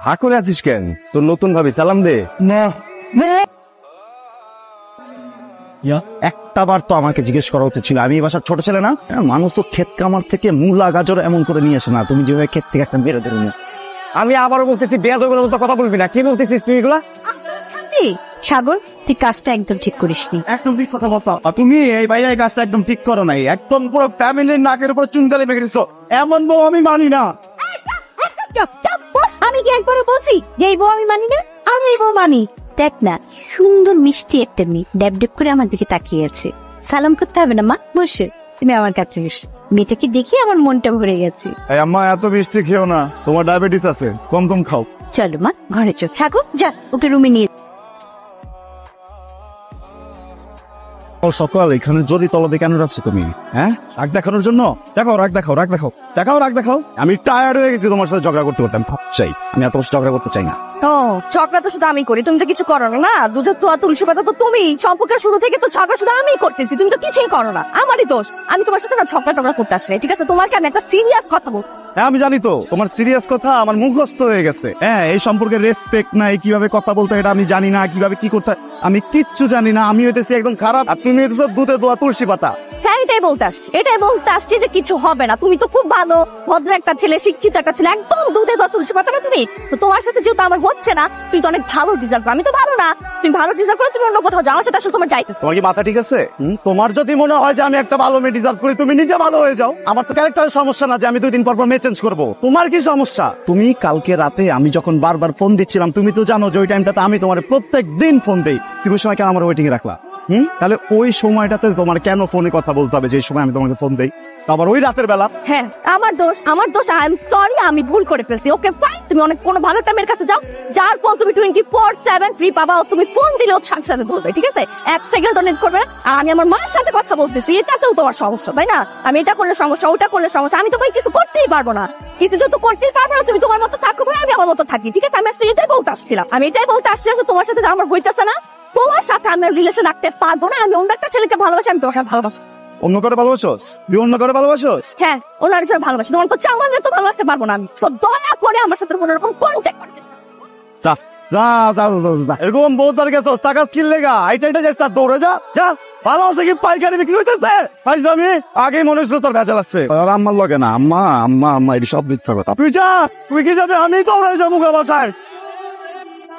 হা করে আছিস কেন? তোর নতুন ভাবি সালাম দে না। একটা বার তো আমাকে জিজ্ঞেস করা উচিত ছিল, আমি এই বাসার ছোট ছেলে না? মানুষ তো ক্ষেত কামার থেকে মূলা গাজর এমন করে নিয়ে আসে না, তুমি যেভাবে ক্ষেত থেকে একটা মেরে ধরে নিয়ে। আমি আবারও বলতেছি বেয়াদবের মতো কথা বলবি না। কি বলতেছিস তুই এগুলা? সাগর, তুই কাজটা একদম ঠিক করিসনি। একদম ঠিক কথা বলতো তুমি। এই ভাইয়া এই কাজটা একদম ঠিক করো নাই, একদম পুরো ফ্যামিলির নাকের উপর চুনকালি মেখে দিচ্ছ। এমন বউ আমি মানি না। আমি কি একবারে বলছি যে এই বউ আমি মানি না? আমি এই বউ মানি। দেখ না, সুন্দর মিষ্টি একটা মেয়ে ড্যাব ড্যাব করে আমার দিকে তাকিয়ে আছে। সালাম করতে হবে না মা, বসে তুমি আমার কাছে বসে। মেয়েটাকে দেখে আমার মনটা ভরে গেছে। আম্মা এত মিষ্টি খেও না, তোমার ডায়াবেটিস আছে, কম কম খাও। চলো মা, ঘরে চল। সাগর যা, ওকে রুমে নিয়ে। সকাল এখানে জরি তলবে কেন রাখছো তুমি? হ্যাঁ, রাগ দেখানোর জন্য? দেখাও রাগ দেখাও, রাগ দেখাও, দেখাও রাগ দেখাও। আমি টায়ার্ড হয়ে গেছি তোমার সাথে ঝগড়া করতে করতে। আমি ভাব চাই, আমি এত ঝগড়া করতে চাই না। ও ঝগড়া তো শুধু আমি করি, তুমি তো কিছু করো না। দুধের তোয়া তুলসী পাতা তো তুমি। সম্পর্কের শুরু থেকে তো ঝগড়া শুধু আমিই করতেছি, তুমি তো কিছুই করো না। আমারই দোষ। আমি তোমার সাথে ঝগড়া টগড়া করতে আসলে ঠিক আছে। তোমাকে আমি একটা সিরিয়াস কথা বল। হ্যাঁ আমি জানি তো, তোমার সিরিয়াস কথা আমার মুখস্থ হয়ে গেছে। হ্যাঁ, এই সম্পর্কে রেসপেক্ট নাই, কিভাবে কথা বলতে এটা আমি জানি না, কিভাবে কি করতে আমি কিচ্ছু জানি না। আমি হইতেছি একদম খারাপ, আর তুমি হইতেছো দুধে দোয়া তুলসী পাতা। হ্যাঁ এটাই বলতে আসছি যে কিছু হবে না। তুমি তো খুব ভালো ভদ্র একটা ছেলে, শিক্ষিত একটা ছেলে, একদম দুধে দোয়া তুলসী পাতা না তুমি। তো তোমার সাথে যেহেতু আমার হচ্ছে না, তুমি তো অনেক ভালো ডিজার্ভ করো। আমি তো ভালো না, তুমি ভালো ডিজার্ভ করো, তুমি অন্য কোথাও যাও। আমার সাথে আসলে তোমার যাইতেছে। তোমার কি মাথা ঠিক আছে? তোমার যদি মনে হয় যে আমি একটা ভালো মেয়ে ডিজার্ভ করি, তুমি নিজে ভালো হয়ে যাও। আমার তো ক্যারেক্টারের সমস্যা না যে আমি 2 দিন পর মেয়ে চেঞ্জ করবো। তোমার কি সমস্যা? তুমি কালকে রাতে আমি যখন বারবার ফোন দিচ্ছিলাম, তুমি তো জানো যে ওই টাইমটাতে আমি তোমার প্রত্যেক দিন ফোন দেই। তুমি ওই সময় কেন আমার ওয়েটিং এ রাখলা? তাহলে ওই সময়টাতে তোমার কেন ফোনে কথা বলতে হবে যে সময় আমি তোমাকে ফোন দেই, আবার ওই রাতের বেলা? হ্যাঁ আমার দোষ। আই এম সরি, আমি ভুল করে ফেলছি। ওকে ফাইন, তুমি অনেক কোনো ভালো টাইমের কাছে যাও, যার ফোন তুমি 24/7 ফ্রি পাবা। তুমি ফোন দিলেও সাথে সাথে ধরবে, ঠিক আছে? 1 সেকেন্ড নেট করবে না। আর আমি আমার মার সাথে কথা বলতেছি, এটাতেও তোমার সমস্যা, তাই না? আমি এটা করলে সমস্যা, ওটা করলে সমস্যা। আমি তো ভাই কিছু করতেই পারবো না, কিছু যত করতেই পারবো না। তুমি তোমার মতো থাকো ভাই, আমি আমার মতো থাকি, ঠিক আছে? আমি আসলে এটাই বলতে আসছিলাম। তোমার সাথে আমার হইতেছে না, তোমার সাথে আমি রিলেশন রাখতে পারবো না। আমি অন্য একটা ছেলেকে ভালোবাসি, আমি তোমাকে ভালোবাসি। অন্য করে ভালোবাসোস? তুই অন্য করে ভালোবাসোস? হ্যাঁ, অন্য আরেকজন ভালোবাসি। তোমার তো চাওয়ালে তো ভালোবাসতে পারবো না আমি। তো দয়া করে আমার সাথে কোনো রকম কন্ট্যাক্ট করতে। যা যা যা যা, এরকম বহুতবার গেছোস, টাকা কিল লেগা আইটা যাইস, তার দৌড়ে যা যা। ভালোবাসা কি পাইকারি বিক্রি হইতেছে? আমি আগে মনে হচ্ছিল তোর ভেজাল আছে। আর আম্মার লগে না, আম্মা আম্মা আম্মা এটি সব মিথ্যা কথা। তুই যা, তুই কি যাবে? আমি তো যাবো বাসায়।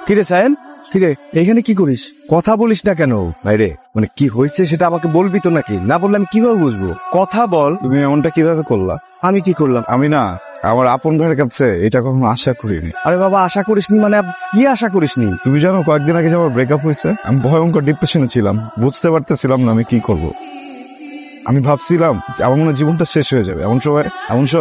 কিরে সাহেব, কিরে এখানে কি করিস? কথা বলিস না কেন ভাইরে? মানে কি হয়েছে সেটা আমাকে বলবি তো নাকি? না বললে আমি কিভাবে বুঝবো? কথা বল। তুমি এমনটা কিভাবে করলা? আমি কি করলাম? আমি না আমার আপন ভাইয়ের কাছে এটা কখনো আশা করিনি। আরে বাবা, আশা করিসনি মানে কি আশা করিসনি? তুমি জানো কয়েকদিন আগে যে আমার ব্রেকআপ হয়েছে, আমি ভয়ঙ্কর ডিপ্রেশনে ছিলাম, বুঝতে পারতেছিলাম না আমি কি করব। আমি ভাবছিলাম আমার মনে জীবনটা শেষ হয়ে যাবে। এমন সময়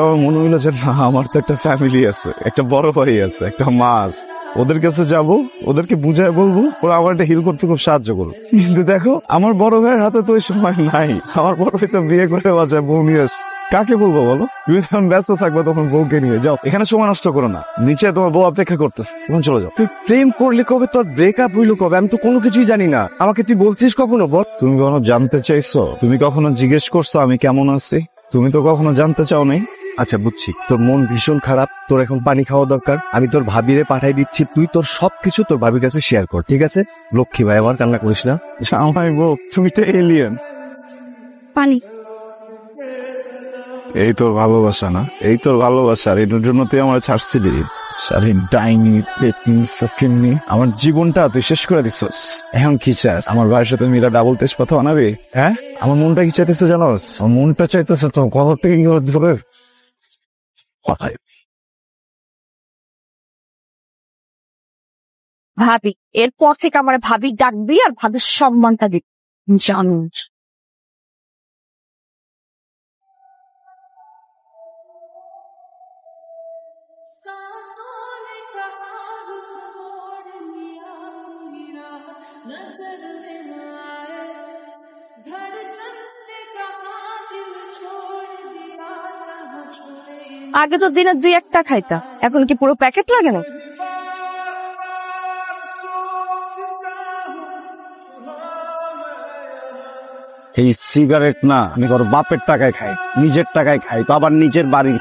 আমার মনে হইলো যে না, আমার তো একটা ফ্যামিলি আছে, একটা বড় ভাই আছে, একটা মা আছে। ওদের কাছে যাব, ওদেরকে বুঝায় বলবো, ওরা আমার একটা হিল করতে খুব সাহায্য করবে। কিন্তু দেখো আমার বড় ভাইয়ের হাতে তো ওই সময় নাই। আমার বড় ভাই তো বিয়ে করে বাজায় বউ নিয়ে আসে। কাকে বলবো বলো? তুমি যখন ব্যস্ত থাকবে তখন বউকে নিয়ে যাও, এখানে সময় নষ্ট করো না। নিচে তোমার বউ অপেক্ষা করতেছে, তখন চলে যাও। তুই প্রেম করলি কবে? তোর ব্রেকআপ হইলো কবে? আমি তো কোনো কিছুই জানি না। আমাকে তুই বলছিস কখনো? বল। তুমি কখনো জানতে চাইছো? তুমি কখনো জিজ্ঞেস করছো আমি কেমন আছি? তুমি তো কখনো জানতে চাও নাই। আচ্ছা বুঝছি, তোর মন ভীষণ খারাপ, তোর এখন পানি খাওয়া দরকার। আমি তোর ভাবিরে পাঠাই দিচ্ছি, তুই তোর সবকিছু তোর ভাবির কাছে শেয়ার কর, ঠিক আছে? লক্ষ্মী ভাই আমার, কান্না করিস না। জামাই বউ, তুমি তো এলিয়েন। পানি। এই তোর ভালোবাসা না? এই তোর ভালোবাসা, আর এটার জন্য তুই আমার ছাড়ছিলি? আমার জীবনটা তুই শেষ করে দিছস। এখন কি চাস? আমার ভাইয়ের সাথে মিলা ডাবল তেজপাতা বানাবি? হ্যাঁ, আমার মনটা কি চাইতেছে জানোস? আমার মনটা চাইতেছে তো কত থেকে কি ধরে কথায়। ভাবি, এরপর থেকে আমার ভাবি ডাকবি, আর ভাবির সম্মানটা দিবি, জানো? আগে তো দিনে 2-1টা খাইতা, এখন কি পুরো প্যাকেট লাগে না? এই সিগারেট না, আমি ওর বাপের টাকায় খাই, নিজের টাকায় খাই, তো আবার নিজের বাড়ির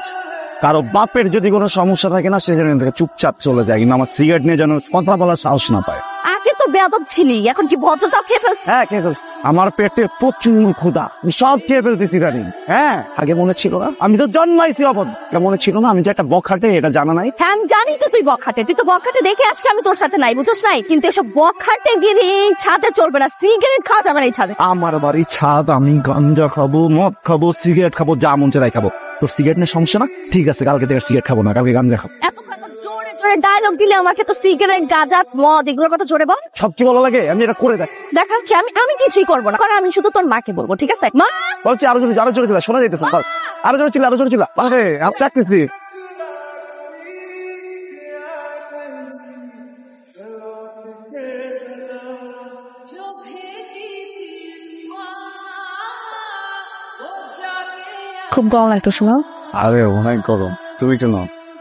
কারো বাপের যদি কোনো সমস্যা থাকে না, সে যেন এখান থেকে চুপচাপ চলে যায়, কিন্তু আমার সিগারেট নিয়ে যেন কথা বলার সাহস না পায়। আগে তো বেয়াদব ছিলি, এখন কি ভদ্রতা খেয়ে ফেল? হ্যাঁ, কে ফেলছে? আমার পেটে প্রচুর ক্ষুধা, আমি সব খেয়ে ফেলতেছি ইদানিং। হ্যাঁ, আগে মনে ছিল না? আমি তো জন্মাইছি অবদ্ধ, এটা মনে ছিল না? আমি যে একটা বখাটে, এটা জানা নাই? হ্যাঁ আমি জানি তো তুই বখাটে, তুই তো বখাটে দেখে আজকে আমি তোর সাথে নাই, বুঝছ নাই? কিন্তু এসব বখাটে গিরি ছাদে চলবে না, সিগারেট খাওয়া যাবে না এই ছাদে। আমার বাড়ির ছাদ, আমি গাঞ্জা খাবো, মদ খাবো, সিগারেট খাবো, যা মন চায় তাই খাবো। তোর সিগারেট নিয়ে সমস্যা না? ঠিক আছে, কালকে থেকে সিগারেট খাবো না, কালকে গাঞ্জা খাবো। এত জোরে জোরে ডায়লগ দিলে আমাকে তো সিগারেট, গাঁজা, মদ এগুলোর কথা জোরে বল। সবচেয়ে ভালো লাগে আমি এটা করে দেখ। দেখা কি আমি কিছুই করবো না, কারণ আমি শুধু তোর মাকে বলবো, ঠিক আছে? মা বলছি আরো জোরে, আরো জোরে ছিল, শোনা যাইতেছে, আরো জোরে ছিল, আরো জোরে ছিল। আরে আমি ডাকতেছি। খুব গরম লাগতেছে না? আরে অনেক গরম, তুমি কেন?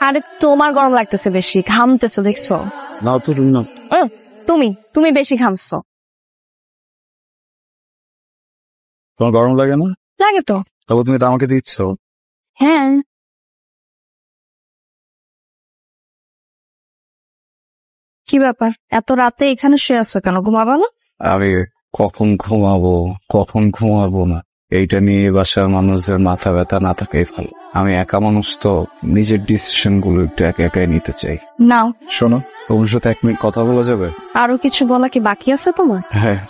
আরে তোমার গরম লাগতেছে বেশি, ঘামতেছো দেখছো? নাও তো তুমি নাও। তুমি বেশি ঘামছো। তোমার গরম লাগে না? লাগে তো। তবে তুমি এটা আমাকে দিচ্ছ। হ্যাঁ। কি ব্যাপার, এত রাতে এখানে শুয়ে আছো কেন? ঘুমাবো না? আরে কখন ঘুমাবো না, এইটা নিয়ে বাসার মানুষদের মাথা ব্যথা না থাকাই ভালো। আমি একা মানুষ তো, নিজের ডিসিশন গুলো একটু একা একাই নিতে চাই। নাও। শোনো, তোমার সাথে 1 মিনিট কথা বলা যাবে? আরো কিছু বলা কি বাকি আছে তোমার? হ্যাঁ,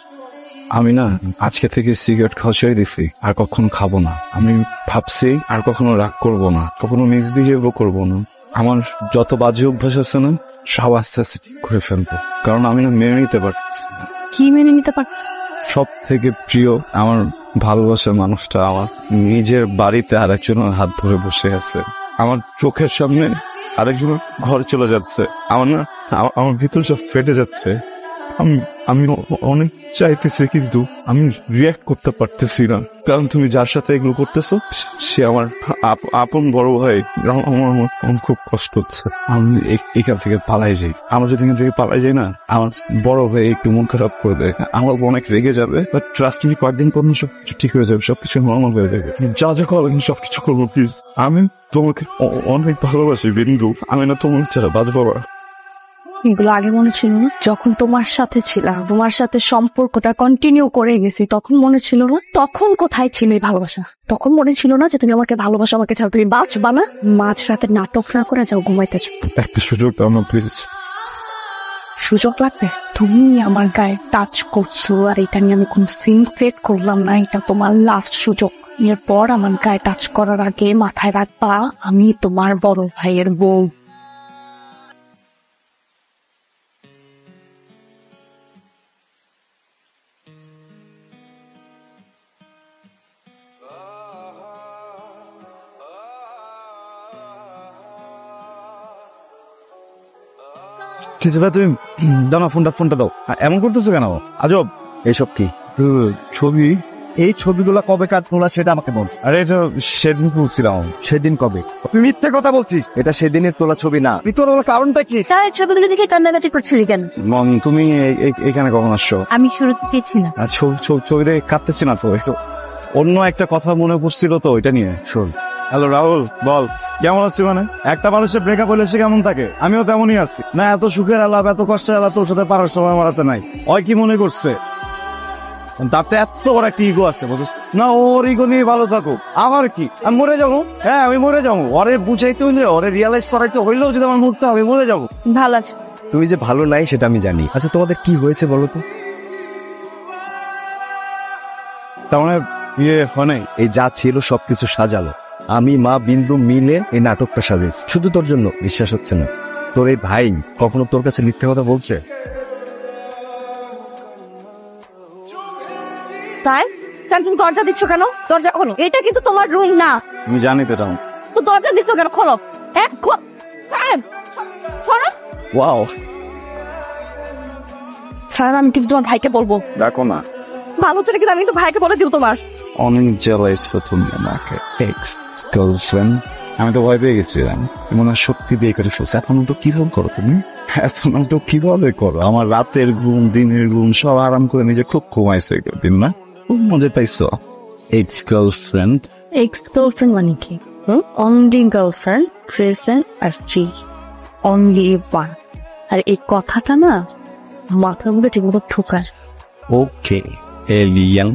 আমি না আজকে থেকে সিগারেট খাওয়া ছেড়ে দিছি, আর কখনো খাবো না। আমি ভাবছি আর কখনো রাগ করব না, কখনো মিসবিহেভও করবো না। আমার যত বাজে অভ্যাস আছে না, সব আস্তে আস্তে ঠিক করে ফেলবো, কারণ আমি না মেনে নিতে পারছি না। কি মেনে নিতে পারছো? সব থেকে প্রিয় আমার ভালোবাসার মানুষটা আমার নিজের বাড়িতে আরেকজনের হাত ধরে বসে আছে, আমার চোখের সামনে আরেকজনের ঘরে চলে যাচ্ছে। আমার ভিতর সব ফেটে যাচ্ছে। আমি অনেক চাইতেছি, কিন্তু আমি রিয়াক্ট করতে পারতেছি না, কারণ তুমি যার সাথে এগুলো করতেছো সে আমার আপন বড় ভাই। আমার খুব কষ্ট হচ্ছে। আমি এখান থেকে পালাই যাই। আমরা যদি এখান থেকে পালাই যাই না, আমার বড় ভাই একটু মন খারাপ করে দেয়, আমার অনেক রেগে যাবে। বাট ট্রাস্ট মি, কয়েকদিন পর সবকিছু ঠিক হয়ে যাবে, সবকিছু নর্মাল হয়ে যাবে। যা যা করবেন সবকিছু করবো প্লিজ। আমি তোমাকে অনেক ভালোবাসি বিন্দু, আমি না তোমার ছাড়া বাঁচবো না। এগুলো আগে মনে ছিল না? যখন তোমার সাথে ছিলাম, তোমার সাথে সম্পর্কটা কন্টিনিউ করে গেছি, তখন মনে ছিল না? তখন কোথায় ছিল এই ভালোবাসা? তখন মনে ছিল না যে তুমি আমাকে ভালোবাসো, আমাকে ছাড়া তুমি বাঁচবা না? মাঝরাতে নাটক না করে যাও ঘুমাইতেছো। একটা সুযোগ দাও না প্লিজ। সুযোগ লাগবে? তুমি আমার গায়ে টাচ করছো, আর এটা নিয়ে আমি কোনো সিন ক্রিয়েট করলাম না। এটা তোমার লাস্ট সুযোগ। এরপর আমার গায়ে টাচ করার আগে মাথায় রাখবা, আমি তোমার বড় ভাইয়ের বউ। কিছু ভাই, তুমি দাও না ফোনটা দাও। এমন করতেছো কেন? আজব। এইসব কি ছবি? এই ছবিগুলা কবে কাট তোলা সেটা আমাকে বল। আরে এটা সেদিন বলছিলাম। সেদিন কবে? তুই মিথ্যে কথা বলছিস, এটা সেদিনের তোলা ছবি না। তোর কারণটা কি? তাই ছবিগুলো দেখে কান্নাকাটি করছিলি কেন? মম, তুমি এখানে কখন আসছো? আমি শুরু থেকে ছিলাম। ছবি দেখে কাঁদতেছি না তো, একটু অন্য একটা কথা মনে পড়ছিল তো, ওইটা নিয়ে। শোন, হ্যালো রাহুল, বল কেমন আছি? মানে একটা মানুষের ব্রেকআপ হলে সে কেমন থাকে, আমিও তেমনই আছি। না এত সুখের আলাপ, এত কষ্টের আলাপ তোর সাথে পারার সময় মারাতে নাই। ওই কি মনে করছে তাতে এত বড় একটা ইগো আছে, বুঝছিস না? ওর ইগো নিয়ে ভালো থাকুক, আমার কি? আমি মরে যাবো। হ্যাঁ আমি মরে যাবো। ওরে বুঝাইতে হইলে, ওরে রিয়ালাইজ করাইতে হইলেও যদি আমার মরতে হবে, মরে যাবো। ভালো আছে। তুমি যে ভালো নাই সেটা আমি জানি। আচ্ছা তোমাদের কি হয়েছে বলো তো? তার মানে হয় নাই? এই যা ছিল সবকিছু সাজালো, আমি মা বিন্দু মিলে এই নাটকটা সাজিয়েছি শুধু তোর জন্য। বিশ্বাস হচ্ছে না? তোর এই ভাই কখনো তোর কাছে মিথ্যে কথা বলছে? তাই তুমি দরজা দিচ্ছ কেন? দরজা খোলো, এটা কিন্তু তোমার রুম না। আমি জানি তো এটা। তো দরজা দিচ্ছ কেন? খোলো। হ্যাঁ খোলো। ওয়াও, স্যার আমি কিন্তু তোমার ভাইকে বলবো। দেখো না, ভালো ছেলে কিন্তু আমি কিন্তু ভাইকে বলে দিব তোমার। অনেক জেলাইস তুমি আমাকে। এক্স গার্লফ্রেন্ড, আমি তো ভয় পেয়ে গেছিলাম। মনে হয় সত্যি বিয়ে করে ফেলছে। এখন তো কিভাবে করো তুমি? এখন তো কিভাবে করো? আমার রাতের ঘুম, দিনের ঘুম সব আরাম করে নিজে খুব ঘুমাইছে দিন না? খুব মজা পাইছো। Ex girlfriend? এক্স গার্লফ্রেন্ড মানে কি? অনলি গার্লফ্রেন্ড প্রেজেন্ট আর ফ্রি, অনলি ওয়ান। আর এই কথাটা না মাথার মধ্যে ঠিকমতো ঢোকায়। ওকে এলিয়ান